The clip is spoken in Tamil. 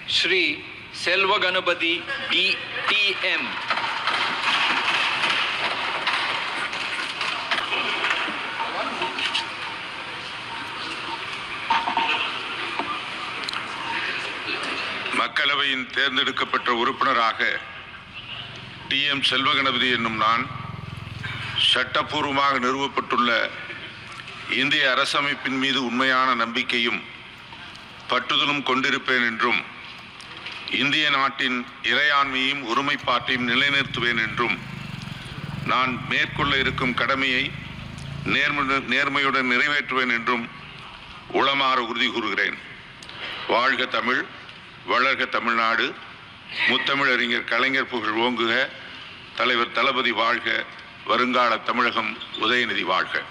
Shri Selva Ganapati DTM. மக்களவையின் தேர்ந்தெடுக்கப்பட்ட உறுப்பினராக டி.எம். செல்வகணபதி என்னும் நான் சட்டப்பூர்வமாக நிறுவப்பட்டுள்ள இந்திய அரசமைப்பின் மீது உண்மையான நம்பிக்கையும் பற்றுதலும் கொண்டிருப்பேன் என்றும் இந்திய நாட்டின் இறையாண்மையும் ஒருமைப்பாட்டையும் நிலைநிறுத்துவேன் என்றும் நான் மேற்கொள்ள இருக்கும் கடமையை நேர்மையுடன் நிறைவேற்றுவேன் என்றும் உளமாற உறுதி கூறுகிறேன். வாழ்க தமிழ், வளர்க தமிழ்நாடு, முத்தமிழறிஞர் கலைஞர் புகழ் ஓங்குக, தலைவர் தளபதி வாழ்க, வருங்கால தமிழகம், உதயநிதி வாழ்க.